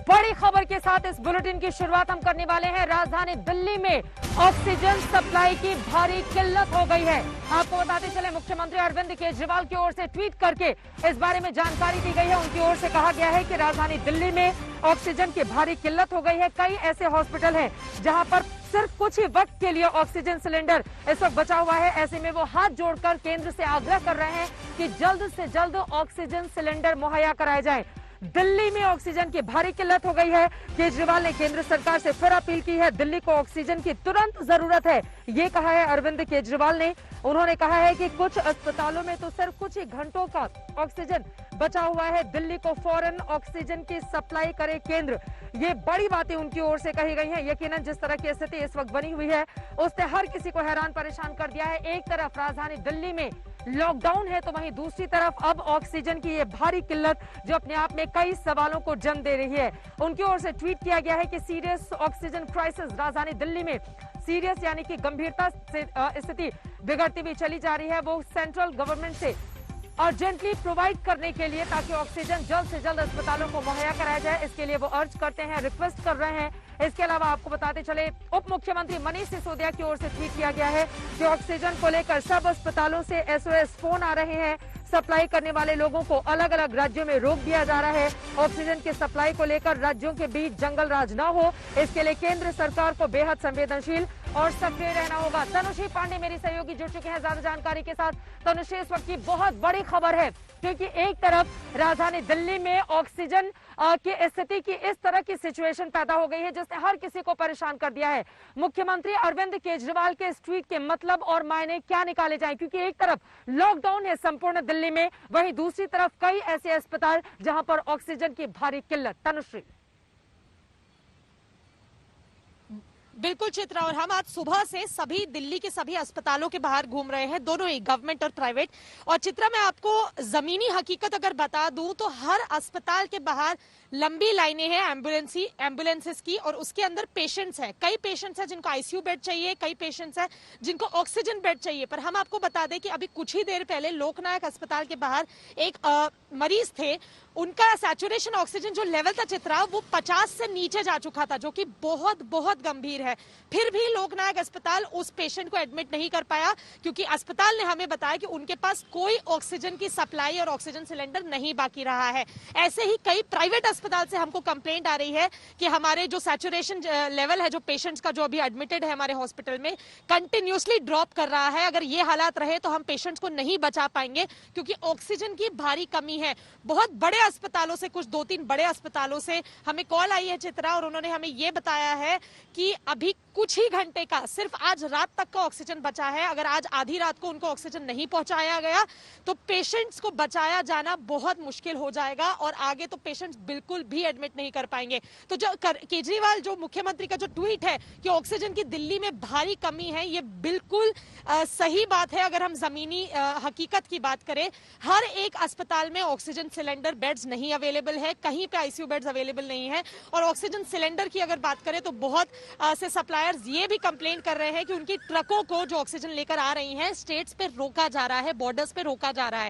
बड़ी खबर के साथ इस बुलेटिन की शुरुआत हम करने वाले हैं। राजधानी दिल्ली में ऑक्सीजन सप्लाई की भारी किल्लत हो गई है। आपको बताते चले, मुख्यमंत्री अरविंद केजरीवाल की ओर से ट्वीट करके इस बारे में जानकारी दी गई है। उनकी ओर से कहा गया है कि राजधानी दिल्ली में ऑक्सीजन की भारी किल्लत हो गई है। कई ऐसे हॉस्पिटल हैं जहां पर सिर्फ कुछ ही वक्त के लिए ऑक्सीजन सिलेंडर इस वक्त बचा हुआ है। ऐसे में वो हाथ जोड़कर केंद्र से आग्रह कर रहे हैं कि जल्द से जल्द ऑक्सीजन सिलेंडर मुहैया कराए जाए। दिल्ली में ऑक्सीजन की भारी किल्लत हो गई है। केजरीवाल ने केंद्र सरकार से फिर अपील की है। दिल्ली को ऑक्सीजन की तुरंत जरूरत है, ये कहा है अरविंद केजरीवाल ने। उन्होंने कहा है कि कुछ अस्पतालों में तो सिर्फ कुछ ही घंटों का ऑक्सीजन बचा हुआ है। दिल्ली को फौरन ऑक्सीजन की सप्लाई करे केंद्र। ये बड़ी बातें उनकी ओर से कही गई हैं। यकीनन जिस तरह की स्थिति इस वक्त बनी हुई है उसने हर किसी को हैरान परेशान कर दिया है। एक तरफ राजधानी दिल्ली में लॉकडाउन है तो वहीं दूसरी तरफ अब ऑक्सीजन की ये भारी किल्लत जो अपने आप में कई सवालों को जन्म दे रही है। उनकी ओर से ट्वीट किया गया है कि सीरियस ऑक्सीजन क्राइसिस, राजधानी दिल्ली में सीरियस यानी कि गंभीरता से स्थिति बिगड़ती हुई चली जा रही है। वो सेंट्रल गवर्नमेंट से अर्जेंटली प्रोवाइड करने के लिए ताकि ऑक्सीजन जल्द से जल्द अस्पतालों को मुहैया कराया जाए, इसके लिए वो अर्ज करते हैं, रिक्वेस्ट कर रहे हैं। इसके अलावा आपको बताते चले, उप मुख्यमंत्री मनीष सिसोदिया की ओर से ट्वीट किया गया है कि ऑक्सीजन को लेकर सब अस्पतालों से SOS फोन आ रहे हैं। सप्लाई करने वाले लोगों को अलग अलग राज्यों में रोक दिया जा रहा है। ऑक्सीजन की सप्लाई को लेकर राज्यों के बीच जंगल राज न हो, इसके लिए केंद्र सरकार को बेहद संवेदनशील और सक्रिय रहना होगा। तनुश्री पांडे मेरी सहयोगी जुड़ चुके हैं ज्यादा जानकारी के साथ। तनुश्री, इस वक्त की बहुत बड़ी खबर है क्योंकि एक तरफ राजधानी दिल्ली में ऑक्सीजन की स्थिति की इस तरह की सिचुएशन पैदा हो गई है जिसने हर किसी को परेशान कर दिया है। मुख्यमंत्री अरविंद केजरीवाल के इस ट्वीट के मतलब और मायने क्या निकाले जाएं, क्योंकि एक तरफ लॉकडाउन है संपूर्ण दिल्ली में, वहीं दूसरी तरफ कई ऐसे अस्पताल जहां पर ऑक्सीजन की भारी किल्लत। तनुश्री। बिल्कुल चित्रा, और हम आज सुबह से सभी दिल्ली के सभी अस्पतालों के बाहर घूम रहे हैं, दोनों ही गवर्नमेंट और प्राइवेट। और चित्रा, मैं आपको जमीनी हकीकत अगर बता दूं तो हर अस्पताल के बाहर लंबी लाइनें हैं एम्बुलेंसेस की, और उसके अंदर पेशेंट्स हैं। कई पेशेंट्स हैं जिनको आईसीयू बेड चाहिए, कई पेशेंट्स हैं जिनको ऑक्सीजन बेड चाहिए। पर हम आपको बता दें कि अभी कुछ ही देर पहले लोकनायक अस्पताल के बाहर एक मरीज थे, उनका सैचुरेशन ऑक्सीजन जो लेवल था चित्रा, वो 50 से नीचे जा चुका था, जो कि बहुत बहुत गंभीर है। फिर भी लोकनायक अस्पताल उस पेशेंट को एडमिट नहीं कर पाया क्योंकि अस्पताल ने हमें बताया कि उनके पास कोई ऑक्सीजन की सप्लाई और ऑक्सीजन सिलेंडर नहीं बाकी रहा है। ऐसे ही कई प्राइवेट अस्पताल से हमको कंप्लेंट आ रही है कि हमारे जो सैचुरेशन लेवल है, जो पेशेंट्स का जो अभी एडमिटेड है हमारे हॉस्पिटल में, कंटिन्यूसली ड्रॉप कर रहा है। अगर ये हालात रहे तो हम पेशेंट्स को नहीं बचा पाएंगे क्योंकि ऑक्सीजन की भारी कमी है। बहुत बड़े अस्पतालों से, कुछ 2-3 बड़े अस्पतालों से हमें कॉल आई है चित्रा, और उन्होंने हमें ये बताया है कि अभी कुछ ही घंटे का, सिर्फ आज रात तक का ऑक्सीजन बचा है। अगर आज आधी रात को उनको ऑक्सीजन नहीं पहुंचाया गया तो पेशेंट्स को बचाया जाना बहुत मुश्किल हो जाएगा और आगे तो पेशेंट्स बिल्कुल भी एडमिट नहीं कर पाएंगे। तो जो केजरीवाल, जो मुख्यमंत्री का जो ट्वीट है कि ऑक्सीजन की दिल्ली में भारी कमी है, ये बिल्कुल सही बात है। अगर हम जमीनी हकीकत की बात करें, हर एक अस्पताल में ऑक्सीजन सिलेंडर बेड्स नहीं अवेलेबल है, कहीं पे आईसीयू बेड्स अवेलेबल नहीं है। और ऑक्सीजन सिलेंडर की अगर बात करें तो बहुत से सप्लायर्स ये भी कंप्लेंट कर रहे हैं कि उनकी ट्रकों को जो ऑक्सीजन लेकर आ रही हैं स्टेट्स पे रोका जा रहा है, बॉर्डर्स पे रोका जा रहा है।